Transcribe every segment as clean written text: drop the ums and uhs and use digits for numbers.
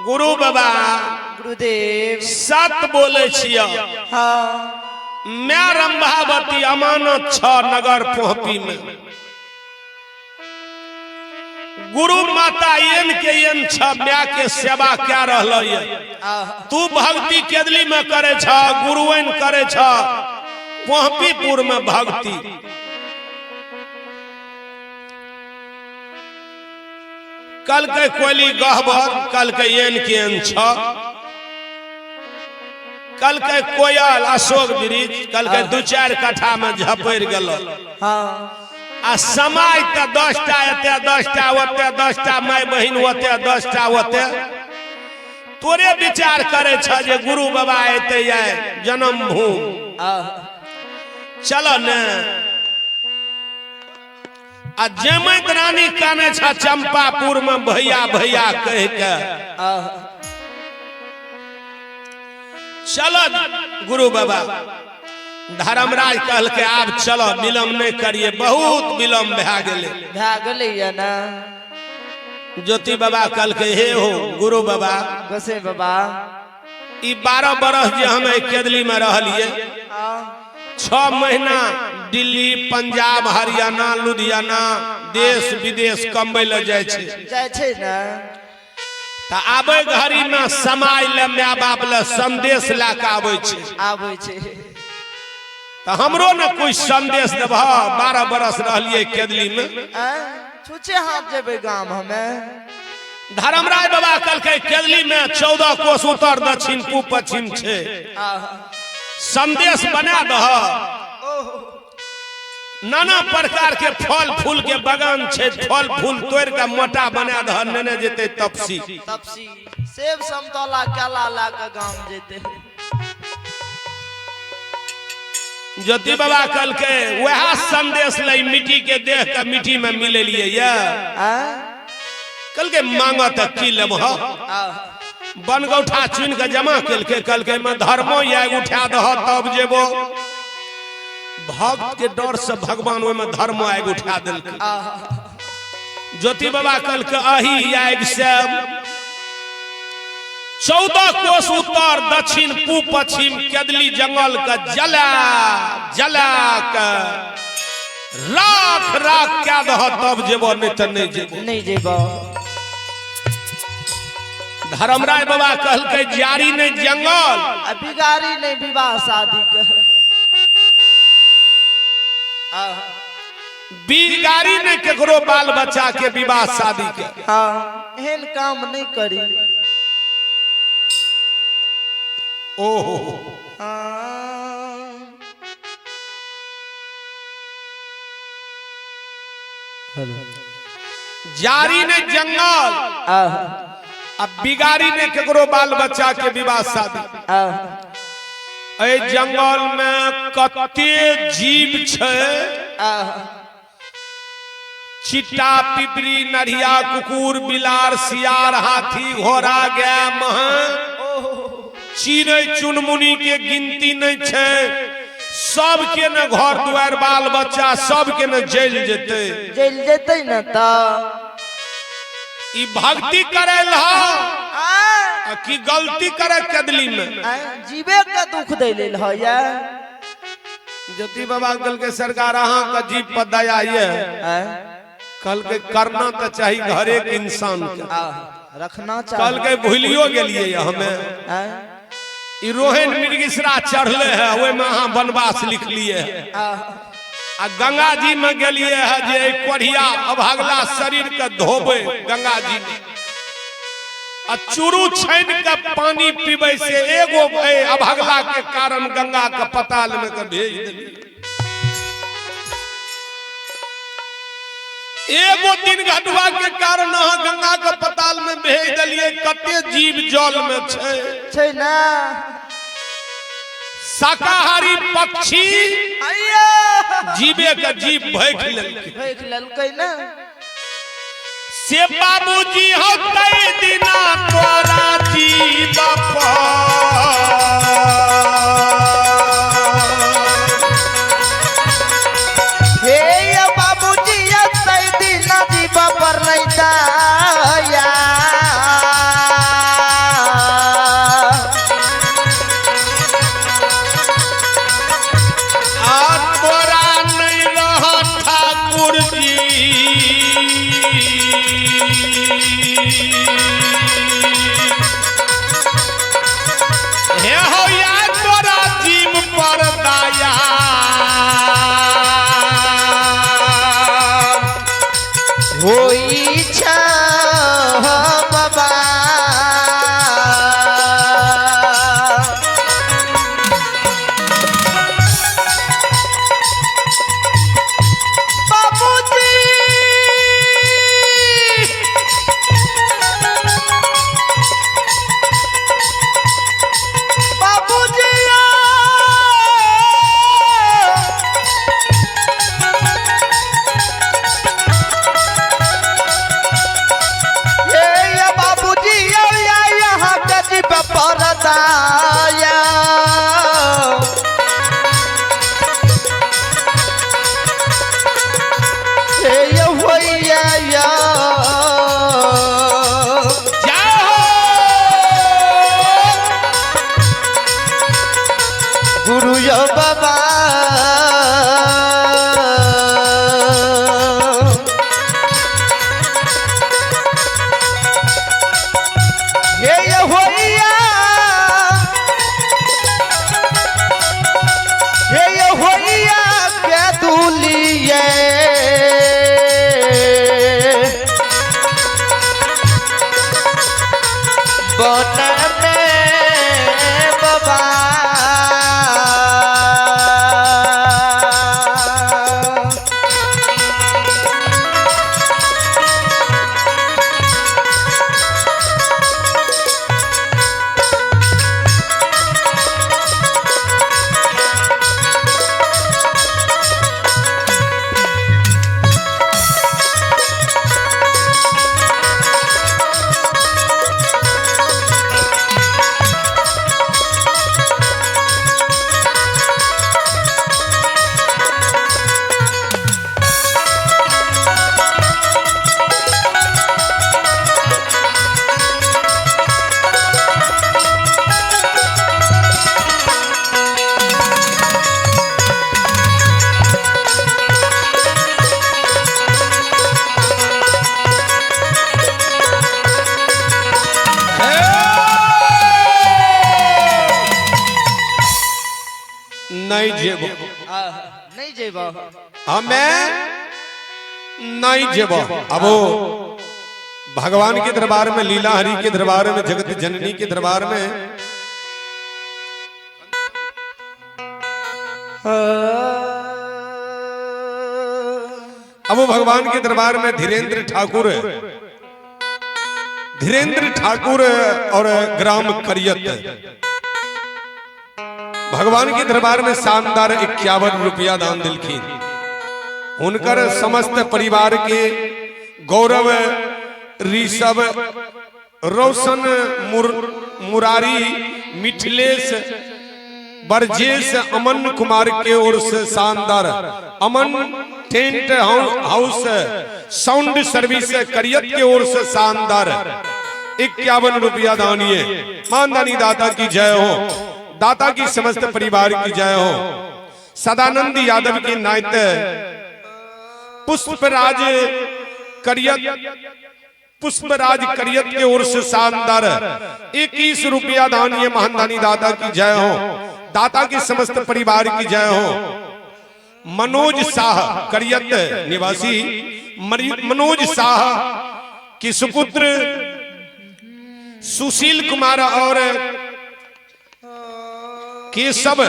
गुरु बाबा गुरुदेव सत बोले छिया। हाँ मैं रंभावती अमानत छ नगर पोहपी में गुरु माता एन के एन छ म्या के सेवा क्या रहल ये तू भक्ति केदली में करे छ गुरुवन करे छ पोहपीपुर में भक्ति कल के कोयली गहबर कल के एन के एन छ कल के कोयल अशोक वृक्ष कल के 2-4 कट्ठा में झपड़ गल। आ समय ते 10टा एते 10टा ओते 10टा माय बहिन ओते 10टा ओते तोरे विचार करे छ जे गुरु बाबा एते आए जन्म भूमि चलो ने आ जमैत रानी काने छ चंपापुर में भैया भैया कह के चलो गुरु बाबा धर्मराज कहल के आप चलो विलम्ब नहीं करिए बहुत विलम्ब भै गेले ना। ज्योति बाबा कहल के हे हो गुरु बाबा कैसे बाबा ई 12 बरस जे हम केदली में रहलिए 6 महीना दिल्ली पंजाब हरियाणा लुधियाना देश विदेश कमबै ले जाय छै ना। त आबे घड़ी में समाज ले माय बाप ले संदेश ला के आबै छै त हमरो न कोई संदेश देबह। 12 बरस रहलिए केदली में छुचे हाथ जेबे गांव हमें। धर्मराज बाबा कल के केदली में 14 कोस उत्तर दक्षिण पूर्व पश्चिम छे संदेश बना दह। नाना प्रकार के फल फूल के बगान छे फल फूल तोड़ के मोटा बना दह नेने जेते तपसी सेब समतोला केला ला के गांव जेते। ज्योति बाबा कल के वह संदेश ले मिट्टी के देह के मिट्टी में मिले लिए या कल के मांगा तक की लेबह बनगौठा चुन के जमा कल के में धर्मो या उठा दह तब जेबो भक्त के डर से भगवान ओय में धर्म आग उठा दिल। ज्योति बाबा कल के अही आग से 14 कोस उत्तर दक्षिण पूर्व पश्चिम केदली जंगल का जला जला के राख राख क्या दह तब जेबो नहीं तो नहीं जेबो। धर्मराज बाबा कहल के जारी नहीं जंगल बिगारी नहीं विवाह शादी के बिगारी नहीं केकरो बाल बच्चा के विवाह शादी के एहन काम नहीं करी। ओहो जारी ने जंगल अब बिगारी ने केकरो बाल बच्चा के विवाह शादी। ए जंगल में कते जीव छे चिट्टा पिपरी नरिया कुकुर बिलार सियार हाथी घोड़ा गाय मह चिड़ै चुनमुनी के गिनती नहीं छे। सबके न घर दुआर बाल बच्चा सबके न जेल जेते न त ई भक्ति करे कि गलती करे केदली में जीवे के दुख दे लेल है या। ज्योति बाबा कल के सरकार अहाँ का जीव पर दया ये कल के करना तो चाहिए हर एक इंसान के रखना चाहिए। कल के भूलियो गेलिए हमें ई रोहन मृगीसरा चढ़ले है ओय में अहाँ वनवास लिख लिए आ गंगा जी में गेलिए है जे कोढ़िया अभागला शरीर के धोबे गंगा जी में आ चूरू छान के पानी पीबे से एगो अभागला के कारण गंगा के पताल में के भेज देली। एगो दिन घटवा के कारण अहाँ गंगा के पताल में भेज दिलिए। कते जीव जल में छे ना शाकाहारी पक्षी जीवे के जीव भैख लेलकै ना। से बाबूजी होते दिना तोरा जीव हे बाबूजी होते दिना जीव पर नहीं हे हो या तोरा जीव पर दया होई छा बाबा परदाया हे होइया या गुरु यो बाबा हे होइया के दूलिए बन में बाबा नहीं जेबो नहीं जेबो हमें नहीं जेबो। अब भगवान के दरबार में, लीला हरि के दरबार में, जगत जननी के दरबार में अब भगवान के दरबार में धीरेन्द्र ठाकुर और ग्राम करियत भगवान के दरबार में शानदार 51 रुपया दान दिलखीन। उनकर समस्त परिवार के गौरव, ऋषभ, रोशन, मुरारी, मिथिलेश, बरजेश, अमन कुमार के ओर से शानदार अमन टेंट हाउस साउंड सर्विस करियत के ओर से शानदार 51 रुपया दानिए। मानदानी दाता की जय हो, दाता की समस्त परिवार की जय हो। सदानंद यादव के नायत पुष्पराज करियत के ओर से शानदार 21 रुपया दानिए। महानदानी दाता की जय हो, दाता की समस्त परिवार की जय हो। मनोज शाह करियत निवासी मनोज शाह की सुपुत्र सुशील कुमार और केशव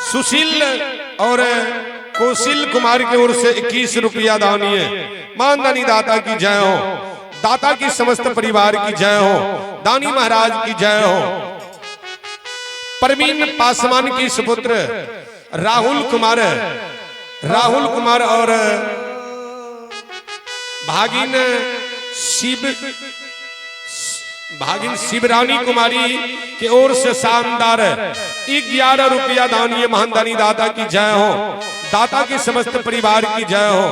सुशील और कौशिल कुमार की ओर से 21 रुपया दानिए। मानदानी दाता की जय हो, दाता की समस्त परिवार की जय हो। दानी महाराज की जय हो। परवीन पासवान की सुपुत्र राहुल कुमार और भागिन शिवरानी कुमारी के ओर से शानदार 11 रुपया दानिए। महानदानी दाता की जय हो, दाता की समस्त परिवार की जय हो।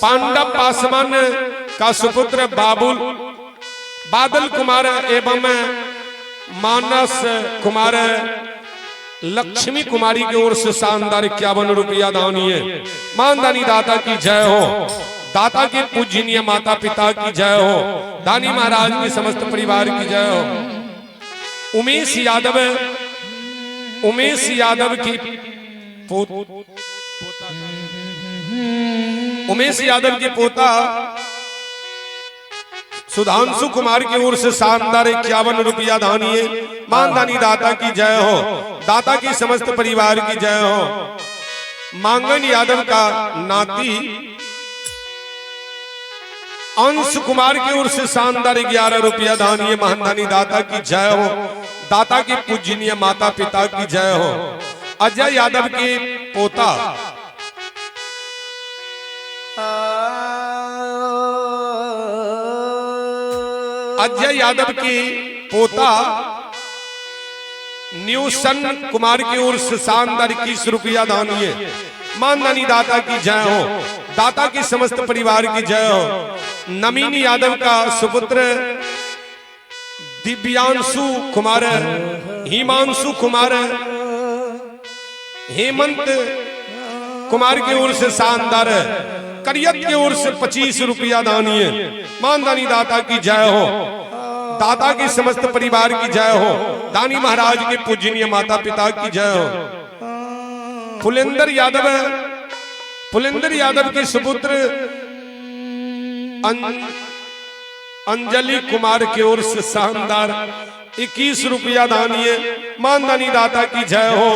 पांडव पासवान का सुपुत्र बादल कुमार एवं मानस कुमार लक्ष्मी कुमारी की ओर से शानदार 51 रुपया दानिए। मानदानी दाता की जय हो। दाता के पूजनीय माता पिता की जय हो। दानी महाराज के समस्त परिवार की जय हो। उमेश यादव की पोता सुधांशु कुमार की ओर से शानदार 51 रुपया दानिए। मानदानी दाता की जय हो। दाता की समस्त परिवार की जय हो। मांगन यादव का नाती अंश कुमार की ओर से शानदार 11 रुपया दानिए। मानदानी दाता की जय हो। दाता की पूजनीय माता पिता की जय हो। अजय यादव के पोता न्यूसन कुमार की ओर से शानदार 21 रुपया दानिए। मानदानी दाता की जय हो। दाता की समस्त परिवार की जय हो। नमीनी यादव का सुपुत्र दिव्यांशु कुमार, हिमांशु कुमार, हेमंत कुमार की ओर से शानदार करियत की ओर से 25 रुपया दानिए। मानदानी दाता की जय हो। दाता की समस्त परिवार की जय हो। दानी महाराज के पूजनीय माता पिता की जय हो। फुलेंदर यादव के सुपुत्र अंजलि कुमार की ओर से शानदार 21 रुपया दानिए। मानदानी दाता की जय हो।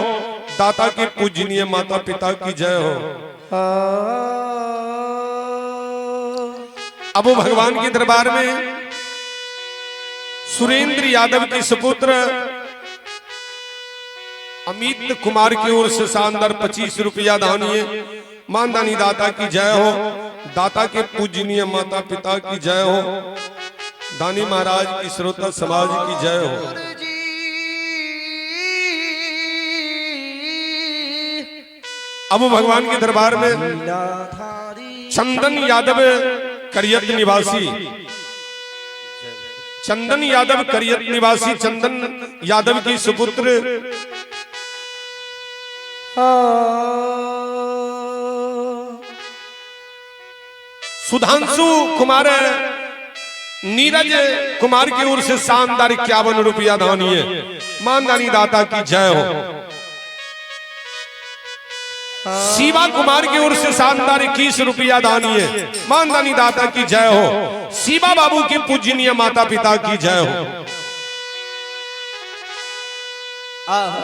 दाता के पूजनीय माता पिता की जय हो। अब भगवान के दरबार में सुरेंद्र यादव के सुपुत्र अमित कुमार की ओर से शानदार 25 रुपया दानिए। मानदानी दाता की जय हो। दाता के पूजनीय माता पिता की जय हो। दानी महाराज की श्रोता समाज की जय हो। अब भगवान के दरबार में चंदन यादव करियत निवासी चंदन यादव की सुपुत्र सुधांशु कुमार नीरज कुमार की ओर से शानदार 51 रुपया दानिए। मानदानी दाता की जय हो। शिवा कुमार की ओर से शानदार 21 रुपया दानिए। मानदानी दाता की जय हो। शिवा बाबू के पूजनीय माता पिता की जय हो।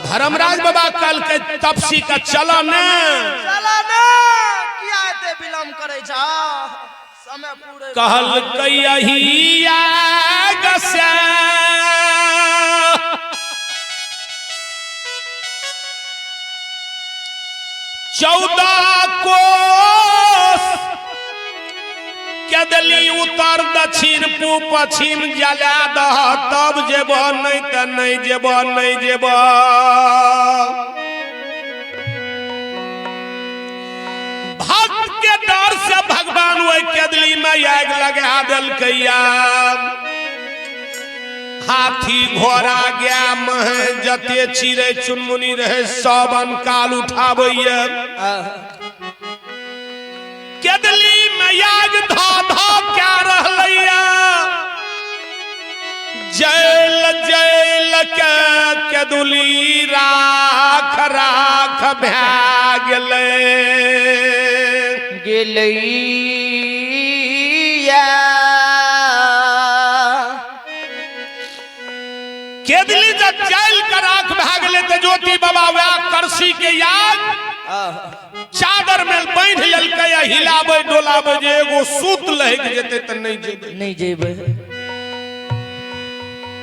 धर्मराज बाबा कल के तपसी का चला न किया एते विलंब करे जा समय पूरे कहल कहिया गसा 14 कोस केदली उत्तर दक्षिण पूर्व पश्चिम जला दह तब जेब नहीं त नहीं जेब भक्त के डर से भगवान वही केदली में आग लगा दिल कैया। हाथी घोड़ा गया मह जते चिड़ै चुनमुनी रहे सब अनकाल उठाबैया। केदली में आग धा धा क्या रहलैया। जैल जैल के केदुली राख राख भै गेलैया। केदली जब जैल का राख भै गेलै त ज्योति बाबा वह करसी के याद चादर में बांध ललकै हिलाबै डोलाबै जे एगो सूत लहक जेते त नहीं जेबै।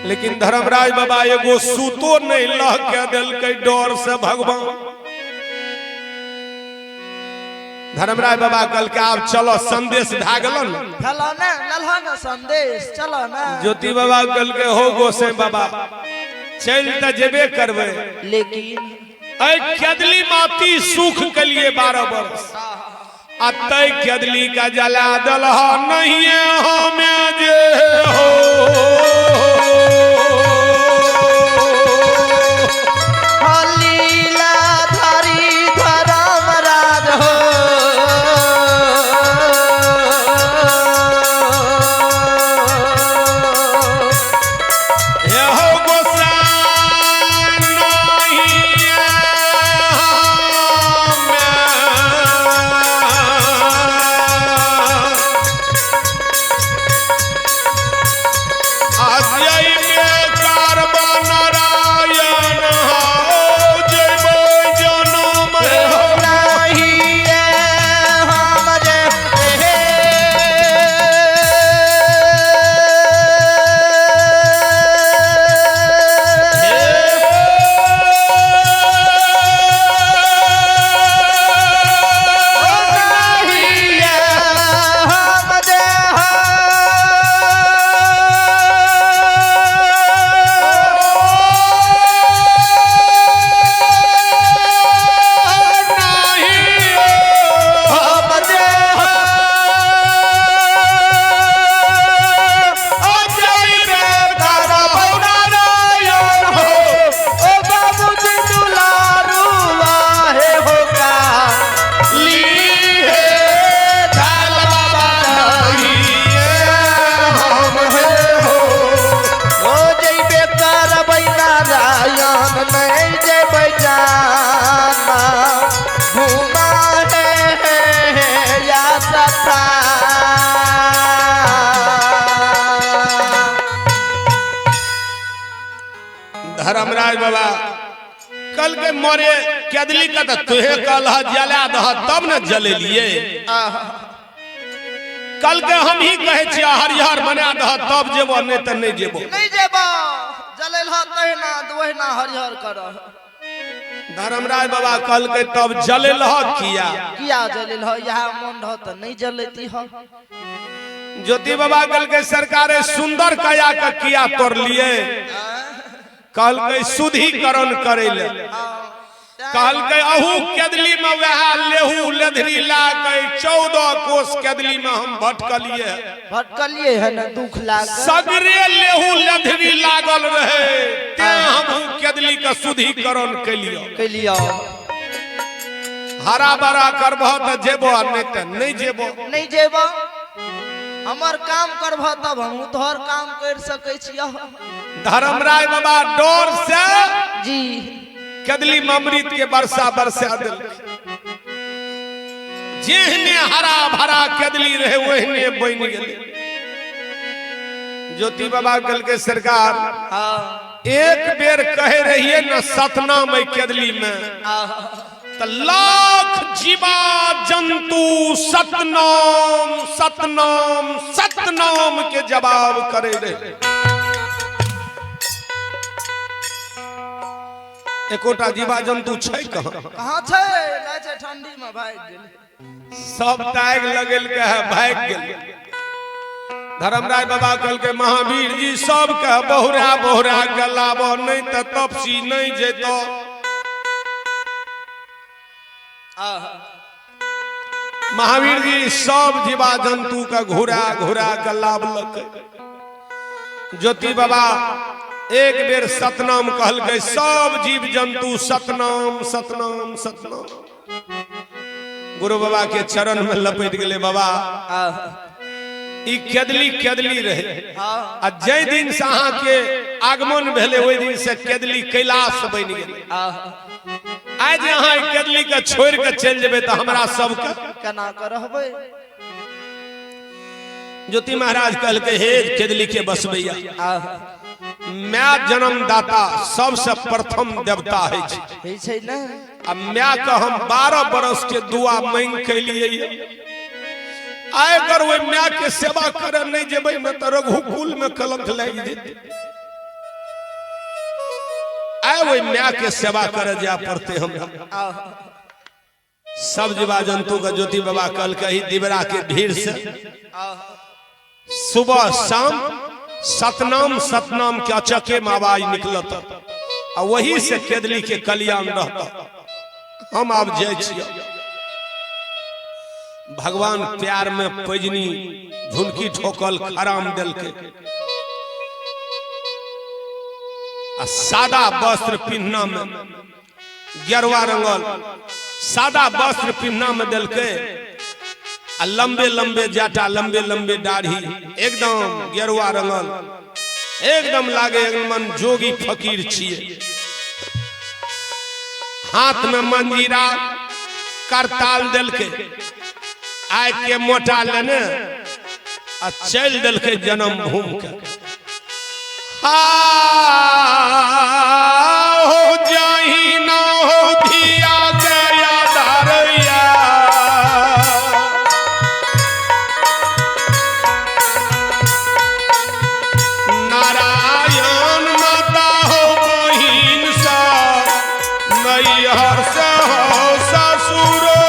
लेकिन धर्मराज बाबा एगो सूतो नहीं लह के दिलकै डर से भगवान। धर्मराज बाबा कल के आप चलो संदेश धागलन चलो ना लल्हा ना संदेश चलो ना। ज्योति बाबा कल के हो गोसे बाबा चल त जेबे करबै। लेकिन केदली माती सुख के लिए 12 वर्ष अतय केदली का जला दल नहीं हमें जे हो। हली धर्मराज बाबा कल के मोरे केदली का तो तुहे कल जला दह तब न जले लिए कल के हम ही कहे छिया हरिहर बना दह तब जेबो नहीं तो नहीं जेबो नहीं जेबो जलेल ह तहिना दुहना हरिहर कर धर्मराज बाबा कल के तब जलेल ह किया जलेल ह यहाँ मन रह तो नहीं जलेती ह ज्योति बाबा कल के सरकारे सुंदर काया का किया तोड़ लिए कल के शुद्धिकरण करे ले कहल के अहू केदली में वह लेहू लेधरी ला के 14 कोस केदली में हम भटकलिए है ना दुख लाग सगरे लेहू लेधरी लागल रहे ते हम केदली का शुद्धिकरण कैलियो हरा भरा करबह त जेबो नहीं त नहीं जेबो हमार काम करबह तब हम तोहर काम कर सकै छियै धर्मराज बाबा डोर से जी केदली में अमृत के वर्षा बरसा दिल जेहने हरा भरा केदली रहे वहने बन गेले ज्योति बाबा कल के सरकार एक बेर कहे रहिए न सतनाम केदली में तो लाख जीवा जंतु सतनाम सतनाम सतनाम के जवाब करे रहे एकोटा जीवा जंतु छै कहाँ छै ना छै ठंडी में भाग गेल सब टाइग लगल के है भाग गेल धर्मराज बाबा कल के महावीर जी सब के बहुरा बहुरा गलाबो नहीं त तपसी नहीं जेतो महावीर जी सब जीवा जंतु का घुरा घुरा गलाबलक ज्योति बाबा एक बेर सतनाम कहल गए सब जीव जंतु सतनाम सतनाम सतनाम गुरु बाबा के चरण में लपेट गए बाबा ई केदली रहे आ जय दिन से अहाँ के आगमन भेले ओहि दिन से केदली कैलाश बन गेल आज यहाँ केदली के छोड़ के चल जेबे तो हमरा सब केना करबे ज्योति महाराज कहल के हे केदली के बसबैया मैं जन्मदाता सबसे प्रथम देवता है ना अब मैं का हम 12 बरस के दुआ मांग के लिए आए कर वो मैं के सेवा करे नहीं जेबे में तो रघुकुल में कलंक लग जेते आए वो मैं के सेवा करे जा पड़ते हम सब जीवा जंतु का ज्योति बाबा कल कही दिवरा के भीड़ से सुबह शाम सतनाम सतनाम के अचके में आवाज निकलता और वही से केदली के कल्याण रहता हम आप जय छिया भगवान प्यार में पैजनी झुनकी ठोकल खराम दिल के आ सादा वस्त्र पिन्हना में गेरुआ रंगल सादा वस्त्र पिन्हना में दिल के आ लंबे लंबे जाटा लंबे लंबे दाढ़ी एकदम गेरुआ रंगल एकदम लागे मन जोगी फकीर छिए हाथ में मंजीरा करताल दिल के आय के मोटा लेने आ चल दिल के जन्म भूमि के हो जाही ना हो धिया गया दारैया नारायण माता हो बहिन सा नैहर से हो ससुरो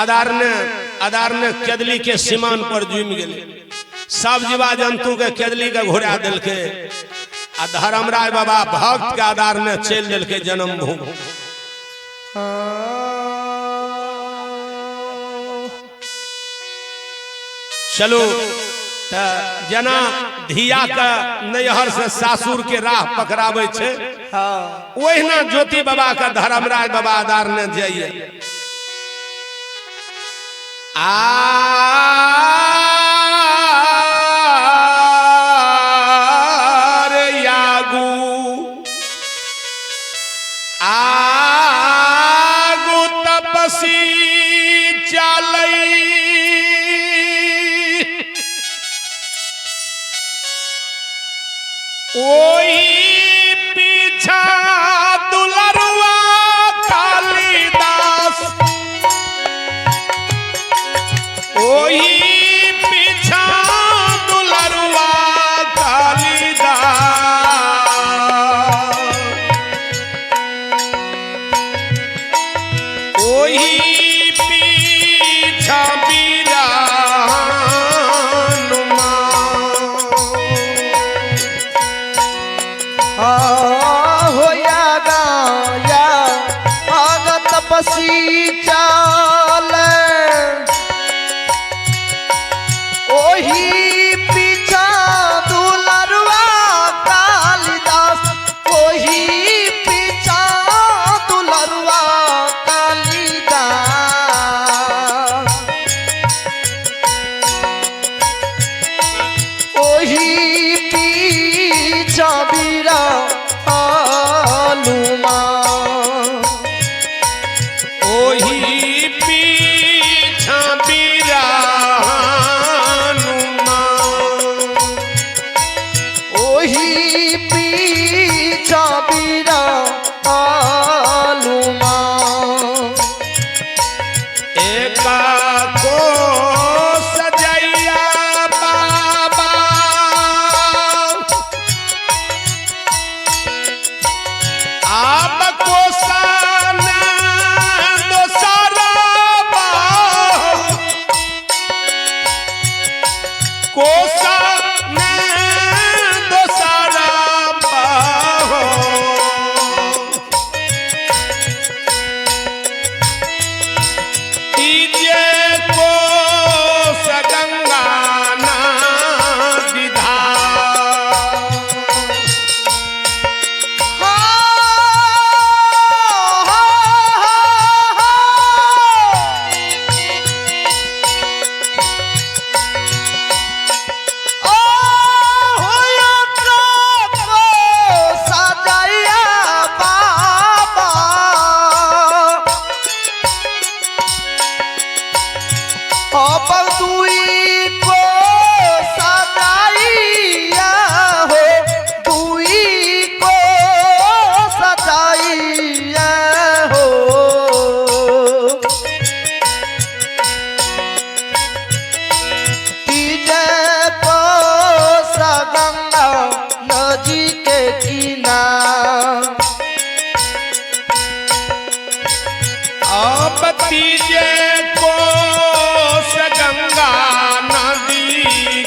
आदार ने केदली के सीमान पर जुम गेले सब जीवा जंतु के केदली के घुरा दिल के आ धर्मराज बाबा भक्त के आधार ने चल दिल के जन्म भूमि चलो जना धिया का नैहर से सासुर के राह पकड़ावे छे ओहिना ज्योति बाबा का धर्मराज बाबा आधार ने जाइए आगू तपसी चलई ओही पीछा दुलरुआ कालिदास ओही पीछा दुलरुआ कालिदास ओही पीछा होया गाया आगत पसी चाले ओही पीछा दुलरुआ कालिदास ओही पीछा दुलरुआ कालिदास ओही पीछा बीरा ओही पीछा बीरानुमा ओही पीछा बीरानुमा एका को सजैया बाबा आप को कोसा ने दोसारा बाहो तीजे को सगंगा ना विधा तीजे को सगंगा नदी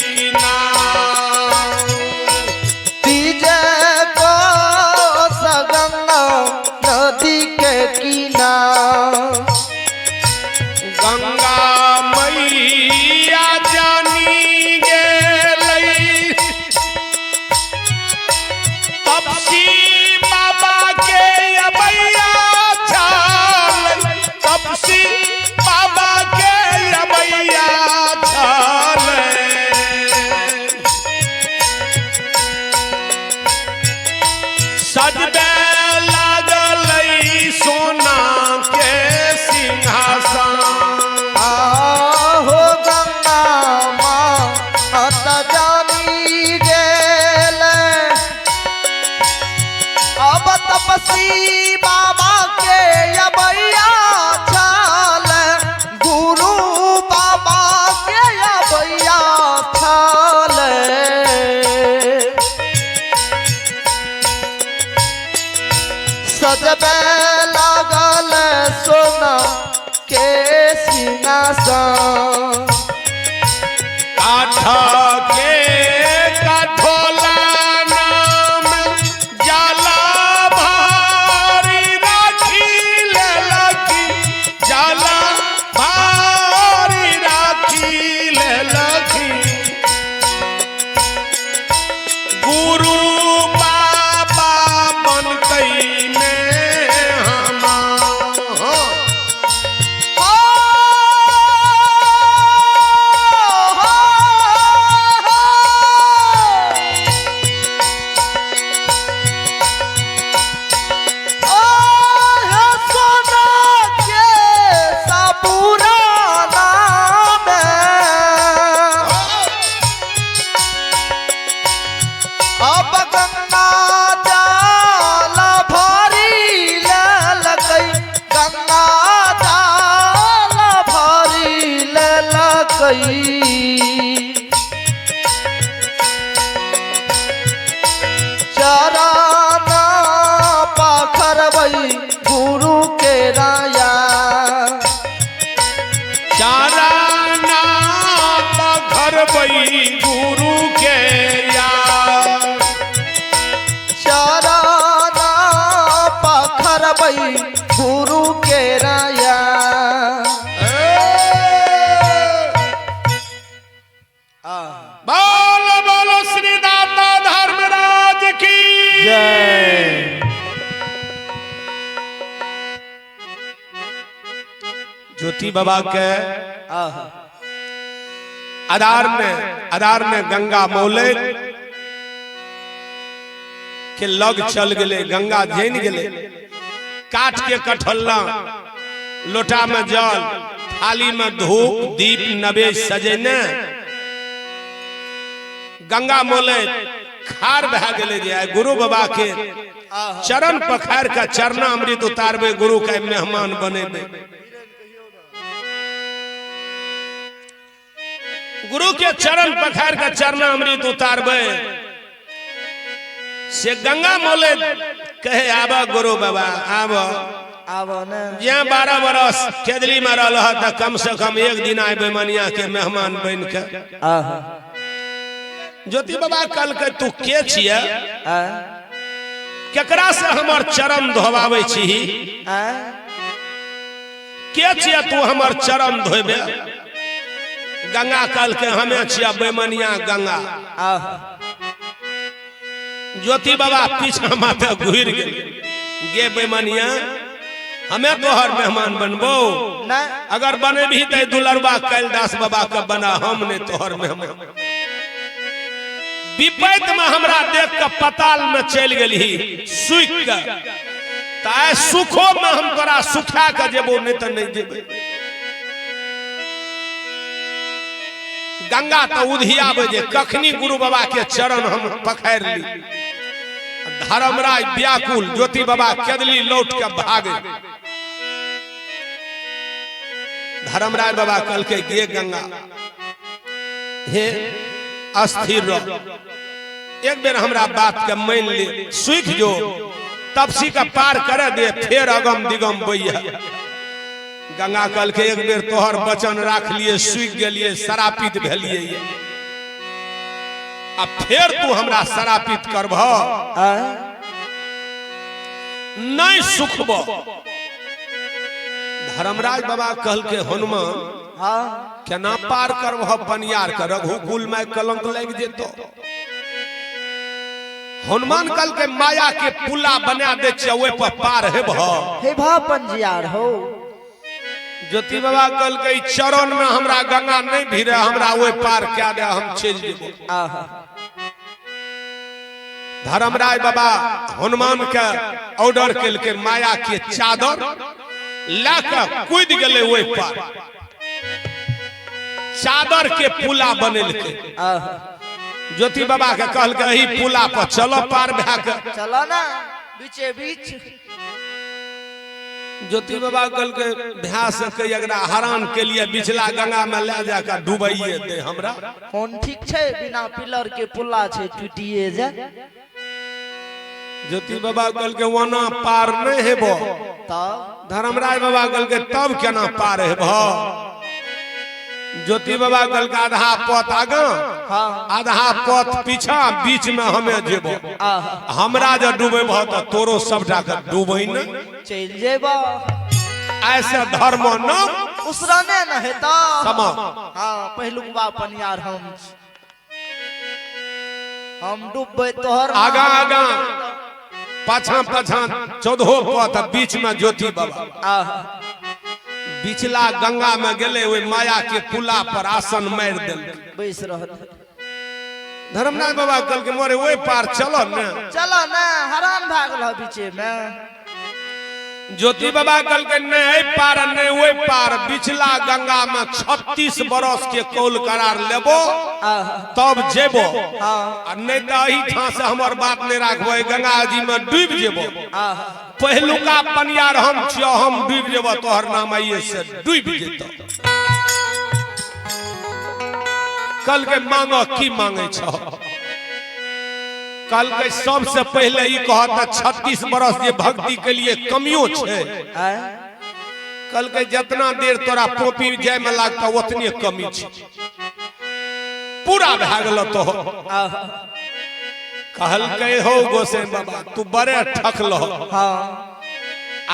किनार तीजे को सगंगा नदी के किनार गंगा मैया जानी गेलई तपसी बाबा के अबैया तपसी बाबा के अबैया छाले सजबे लागल सोना के सिंहासन हो गंगा माँ अत जानी गेल अब तपसी बाबा के अबैया सजबे लागल सोना के सिंगार गाँव काठ के कठोला नाम जाला भारी राखी ले लखी जाला भारी राखी ले लखी गुरु बाबा बन कईने चराना पाखरबई गुरु के राया चाराना पाखरबई गुरु के या चराना पाखरबई गुरु के राया बोलो बोलो श्री दाता धर्मराज की जय। ज्योति बाबा के आधार में गंगा मौले के लग चल गए गंगा जैन गए काट के कठल्ला लोटा में जल थाली में धूप दीप नवेश सजेने गंगा मोले खार बहा गले जाए गुरु बाबा के चरण पखार का चरना अमृत उतारबे गुरु के मेहमान बनेबे गुरु के चरण पखार का चरना अमृत उतारबे से गंगा मोले कहे आबा गुरु बाबा आबो जहाँ 12 बरस केदली में रहा था कम से कम एक दिन आए बेमनिया के मेहमान बन के ज्योति बाबा कल के तू के छिए केकरा से हमर चरण धोवावे छी के छिए तू हमर चरण धोबे गंगा कल के हमें छिया बेमनिया गंगा ज्योति बाबा पीछा माथे घुर गे बेमनिया हमें तोहर मेहमान बनबो अगर बने भी ते दुलरबा कैलदास बाबा का बना हमने तोहर मेहमान विपैत में हमरा देख के पताल में चल गली सुख के ताए सुखो में हम तोरा सुखा के जेबो नहीं तो नहीं जेबे गंगा तो उधिया बजे कखनी गुरु बाबा के चरण हम पखार ली धर्मराज व्याकुल ज्योति बाबा केदली लौट के भागे धर्मराज बाबा कल के गे गंगा हे अस्थिर रह एक बेर हमरा बात के मान ले सुख जो तपसी का पार करे दे फिर अगम दिगम बैया गंगा कल के एक बेर तोहर वचन राख लिए सुख गेलिए शरापित भेलिए अब फिर तू हमरा शरापित करब नहीं सुखब धर्मराज बाबा कहल के हनुमान केना पार करब बनियार कर रघुकुल में कलंक लग जेतो हनुमान कल के माया के पुला बना दे ओए पर पार हे पंजियार हो ज्योति बाबा कल के चरण में हमरा गंगा नहीं भिरे हमरा ओए पार क्या दे हम चल जेबो धर्मराज बाबा हनुमान के ऑर्डर कल के माया के चादर लाकर कूद गले ओए पार चादर के पुला बनल के ज्योति बाबा के कहल के ही पुला पर चलो पार भा के चलो ना बीचे बीच ज्योति बाबा कहल के भ्यास के एकरा हरान के लिए बिचला गंगा में ले जाकर डुबाइए दे हमरा कौन ठीक छे बिना पिलर के पुला छे टूटिए जा ज्योति बाबा कहल के वना पार नहीं हेबो तब धर्मराज बाबा कहल के तब केना पार हेबो ज्योति बाबा कल का आधा पथ आगा हाँ आधा पथ पीछा बीच में हमें जेबो हमरा जो डूबे तो तोरो सबटा के डूबे न चल जेबा ऐसे धर्म न उसराने न हेता समा हाँ पहलुकवा पनियार हम डूबे तोहर आगा आगा पाछा पाछा 14 पथ बीच में ज्योति बाबा बिचला गंगा में गेले वे माया के पुला पर आसन मार दिल बैस रहल धर्मनाथ बाबा कल के मोरे ओए पार चलो न चलो न हराम भागल बीचे में ज्योति बाबा कल के नहीं पार नहीं ओए पार बिचला गंगा में 36 बरस के कौल करार लेबो तब जेबो नहीं तो अही ठां से हमर बात नहीं राखबो गंगा जी में डूब जेबो पहलुका पनियार हम छियो हम डूब जेबो तोहर नाम आइए से डूब जेतो कल के मांगो की मांगे छो कल के सबसे पहले ही कहता 36 बरस जे भक्ति के लिए कमियों छे कल के जितना देर तोरा पोपी जाय में लागता उतने कमी छे पूरा भागल तो कहल के हो गोसे बाबा तू बड़े ठकलो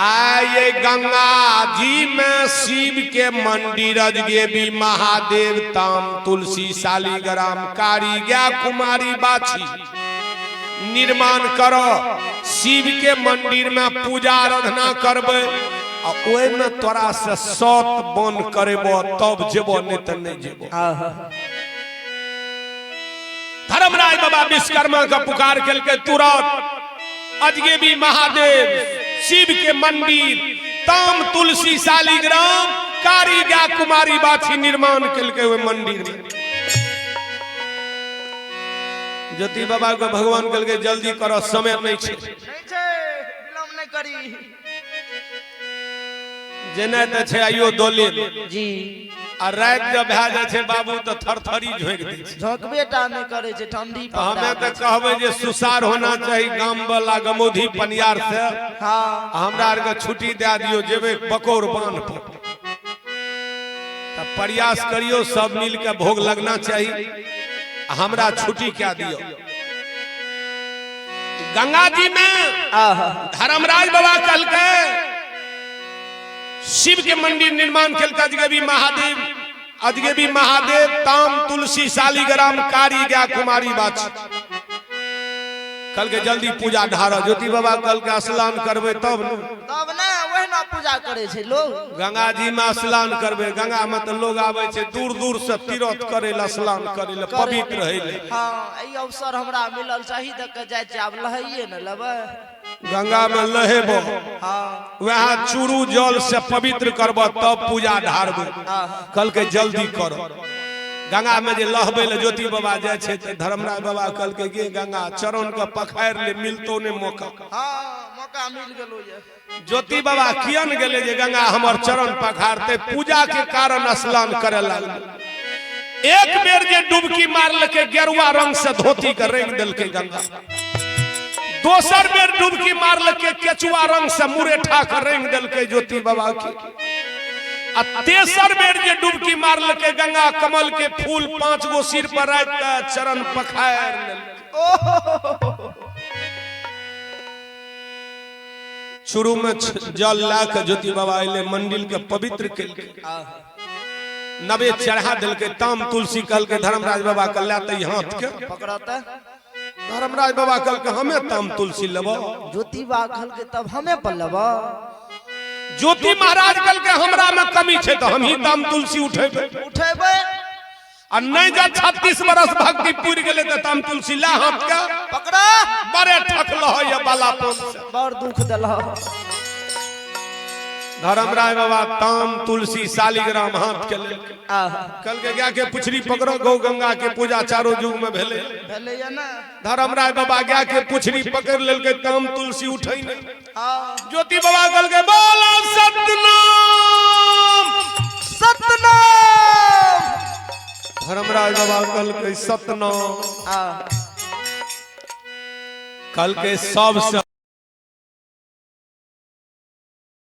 आये गंगा जी में शिव के मंदिर अजगेबी महादेव ताम तुलसी शालीग्राम कारी गया कुमारी बाछी निर्माण करो शिव के मंदिर में पूजा आराधना करबे ओए में तोरा से सत बन करेबो तब जेबो नहीं तो नहीं जेबो धर्मराज बाबा विश्वकर्मा का पुकार के तुरंत अजगेबी महादेव शिव के मंदिर ताम तुलसी शालीग्राम कारी गया कुमारी बाछी निर्माण के हुए मंदिर में ज्योति बाबा को भगवान कल के जल्दी करो समय नहीं छे विलंब नहीं करी जेने त छे आइयो दोले जी आ रात जब भा जाय छे बाबू तो थरथरी झोक दे छे झोकबेटा नहीं करे छे ठंडी हमें तो कहबे जे सुसार होना चाहिए गांव वाला गमोधी पनियार से हां हमरा आर के छुट्टी दे दियो जेबे बकोर बांध पर तब प्रयास करियो सब मिल के भोग लगना चाहिए हमरा छुट्टी क्या दियो गंगा जी में धर्मराज बाबा कल के शिव के मंदिर निर्माण कल के अजगेबी महादेव ताम तुलसी शालीग्राम कारी गया कुमारी बाछी कल के जल्दी पूजा ढारो ज्योति बाबा कल के स्नान करबे तब ना वही ना पूजा करे छे लोग गंगा जी में स्नान करबे गंगा में तो लोग आवे छे दूर दूर से तीर्थ करे ला स्नान करे ला पवित्र रहे ले हां ई अवसर हमरा मिलल चाहिए त के जाय छै अब लहइए न लेबे गंगा में लहेबो हां वहां चूरू जल से पवित्र करबो तब पूजा ढारबो कल के जल्दी करो गंगा में जे लहबे ले ज्योति बाबा जाय छे त धर्मराज बाबा कल के गे गंगा चरण के पखार ले मिलतो ने मौका हां मौका मिल गेलो ये ज्योति बाबा कियन गेले जे गंगा हमर चरण पखारते पूजा के कारण स्नान करे लागल एक बेर जे डुबकी मारल के गेरुआ रंग से धोती के रंग देल के गंगा दोसर बेर डुबकी मारल के केचुआ रंग से मुरेठा के रंग देल के ज्योति बाबा के आ तेसर बेर जे डुबकी मारल के गंगा कमल के फूल 5 गो सिर पर राख के चरण पखार लेल शुरू में जल ला के ज्योति बाबा अइले मंदिर के पवित्र केल के नबे चढ़ा दिल के ताम तुलसी कल के धर्मराज बाबा कल लाते हाथ के पकड़ता धर्मराज बाबा कल के हमें ताम तुलसी लेबो ज्योति बाबा कल के तब हमें पर लेबो ज्योति महाराज कल के हमरा में कमी छे तो हम ही ताम तुलसी उठेबे आ नहीं जा 36 बरस भक्ति पूरी गेले त ताम तुलसी ला हाथ के पकड़ा बड़े ठकलो है ये बालापन से बड़ दुख देला धर्मराज बाबा ताम तुलसी शालीग्राम हाथ के ले कल के गया के पुछरी पकड़ो गौ गंगा के पूजा चारों युग में भेले या ना धर्मराज बाबा गया के पुछरी पकड़ लेल के ताम तुलसी उठै ने ज्योति बाबा कल के बोलो सतनाम सतनाम धर्मराज बाबा कल के सतनाम कल के सबसे